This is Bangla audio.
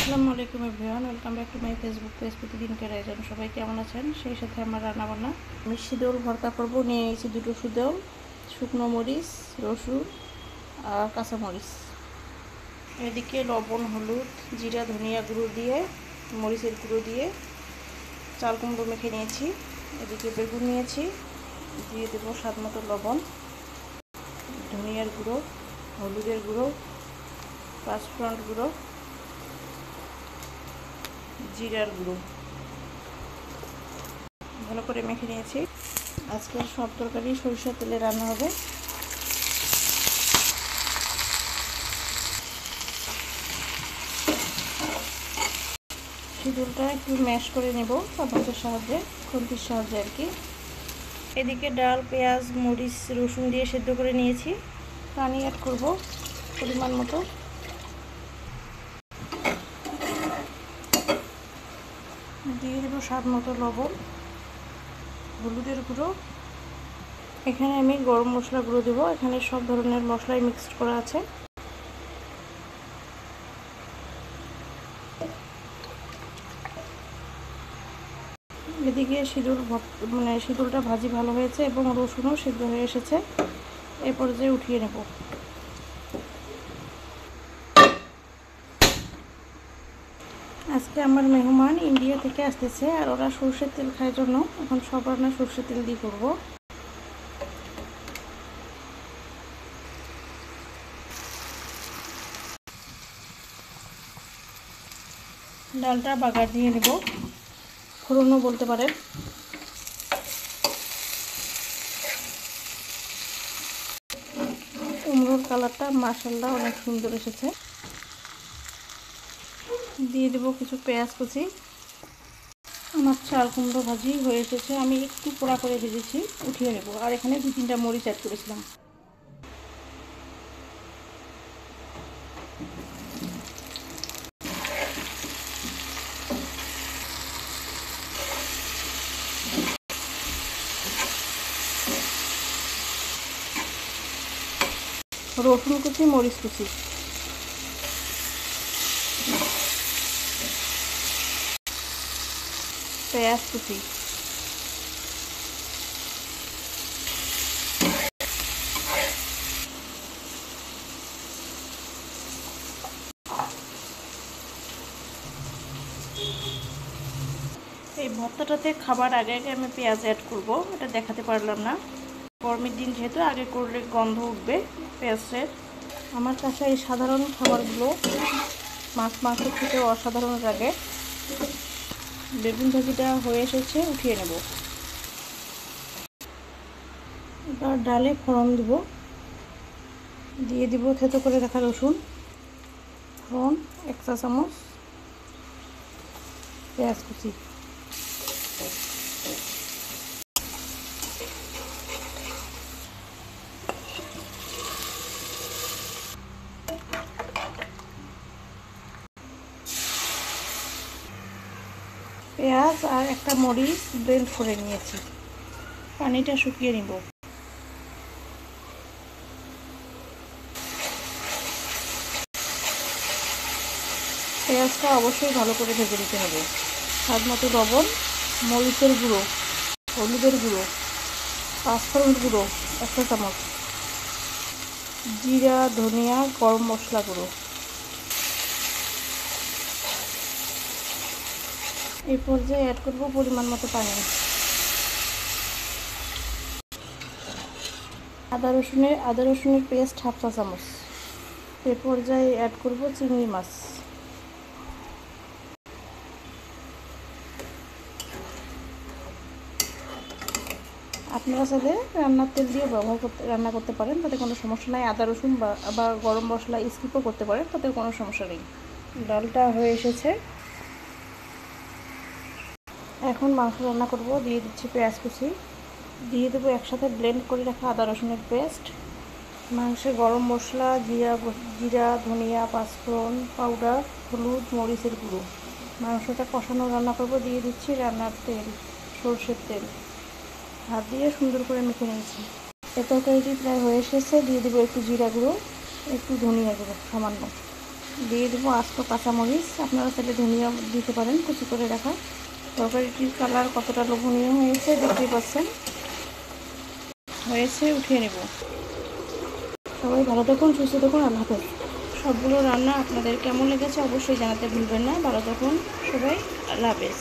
আসসালামু আলাইকুম everyone, welcome back to my Facebook page প্রতিদিনকার আয়োজন। সবাই কেমন আছেন? সেই সাথে আমার রান্নাবান্না। আমি শীতল ভর্তা করবো। নিয়ে নিয়েছি দুটো শীতল, শুকনো মরিচ, রসুন আর কাঁচামরিচ। এদিকে লবণ, হলুদ, জিরা, ধনিয়া গুঁড়ো দিয়ে, মরিচের গুঁড়ো দিয়ে চাল কুমড়ো মেখে নিয়েছি। এদিকে বেগুন নিয়েছি, দিয়ে দেবো স্বাদ মতো লবণ, ধনিয়ার গুঁড়ো, হলুদের গুঁড়ো, পাঁচফোড়ন গুঁড়ো, জিরার গুঁড়ো ভালো করে মেখে নিয়েছি। আজকের সব তরকারি সরিষার তেলে রান্না হবে। শীতলটা একটু ম্যাশ করে নেব চামচের সাহায্যে, খুন্তির সাহায্যে আর কি। এদিকে ডাল, পেঁয়াজ, মরিচ, রসুন দিয়ে সেদ্ধ করে নিয়েছি। পানি অ্যাড করব পরিমাণ মতো। দিয়ে দেবো স্বাদ মতো লবণ, হলুদের গুঁড়ো। এখানে আমি গরম মশলা গুঁড়ো দেবো। এখানে সব ধরনের মশলাই মিক্সড করা আছে। এদিকে শীতলটা ভাজি ভালো হয়েছে এবং রসুনও সিদ্ধ হয়ে এসেছে। এই পর্যায়ে উঠিয়ে নেব। আজকে আমার মেহমান ইন্ডিয়া থেকে আসতেছে, আর ওরা সরষের তেল খায় জন্য এখন সব রান্না সরষের তেল দিয়ে করবো। ডালটা বাগার দিয়ে নেব, ফোড়নও বলতে পারেন। কুমড়োর কালারটা মাশাআল্লাহ অনেক সুন্দর এসেছে। দিয়ে দেবো কিছু পেঁয়াজ কুচি। আমার চাল কুমড়ো ভাজি হয়ে এসেছে। আমি একটু পোড়া করে ভেজেছি, উঠিয়ে নেব। আর এখানে 2-3টা মরিচ অ্যাড করেছিলাম। রসুন কুচি, মরিচ কুচি, পেঁয়াজ কুচি, এই ভর্তাটাতে খাবার আগে আগে আমি পেঁয়াজ অ্যাড করব, এটা দেখাতে পারলাম না। গরমের দিন যেহেতু আগে করলে গন্ধ উঠবে পেঁয়াজের। আমার কাছে এই সাধারণ খাবারগুলো মাছ মাংস থেকে অসাধারণ লাগে। বেগুন ভাজিটা হয়ে এসেছে, উঠিয়ে নেব। এবার ডালে ফোড়ন দেব। দিয়ে দিব থেতো করে রাখা রসুন, ফোড়ন 1 চা চামচ, পেঁয়াজ কুচি, পেঁয়াজ আর একটা মরিচ ব্লেন্ড করে নিয়েছি। পানিটা শুকিয়ে নিব। পেঁয়াজটা অবশ্যই ভালো করে ভেজে নিতে হবে। স্বাদ মতো লবণ, মরিচের গুঁড়ো, হলুদের গুঁড়ো, পাঁচফোড়ন গুঁড়ো 1 চা চামচ, জিরা, ধনিয়া, গরম মশলা গুঁড়ো। এই পর্যায়ে অ্যাড করব পরিমাণ মতো পানি। আদা রসুনের পেস্ট 1/2 চা চামচ। এই পর্যায়ে অ্যাড করব চিংড়ি মাছ। আপনারা চাইলে রান্নার তেল দিয়ে রান্না করতে পারেন, তাতে কোনো সমস্যা নাই। আদা রসুন বা আবার গরম মশলা স্কিপও করতে পারেন, তাতে কোনো সমস্যা নেই। ডালটা হয়ে এসেছে। এখন মাংস রান্না করব। দিয়ে দিচ্ছি পেঁয়াজ কুচি, দিয়ে দেবো একসাথে ব্লেন্ড করে রাখা আদা রসুনের পেস্ট, মাংসে গরম মশলা, জিরা, ধনিয়া, পাঁচফোড়ন পাউডার, হলুদ, মরিচের গুঁড়ো। মাংসটা কষানো রান্না করব। দিয়ে দিচ্ছি রান্নার তেল, সরষের তেল। হাত দিয়ে সুন্দর করে মেখে নিয়েছি। এই তরকারিটি প্রায় হয়ে এসেছে। দিয়ে দেবো একটু জিরা গুঁড়ো, একটু ধনিয়া গুঁড়ো সামান্য। দিয়ে দেবো আস্ত কাঁচামরিচ, আপনারা চাইলে ধনিয়া দিতে পারেন কুচি করে রাখা। তরকারিটির কালার কতটা লোভনীয় হয়েছে দেখতেই পাচ্ছেন। হয়েছে, উঠিয়ে নেব। সবাই ভালো থাকুন, সুস্থ থাকুন, আল্লাহ হাফেজ। সবগুলো রান্না আপনাদের কেমন লেগেছে অবশ্যই জানাতে ভুলবেন না। ভালো থাকুন সবাই, আল্লাহ হাফেজ।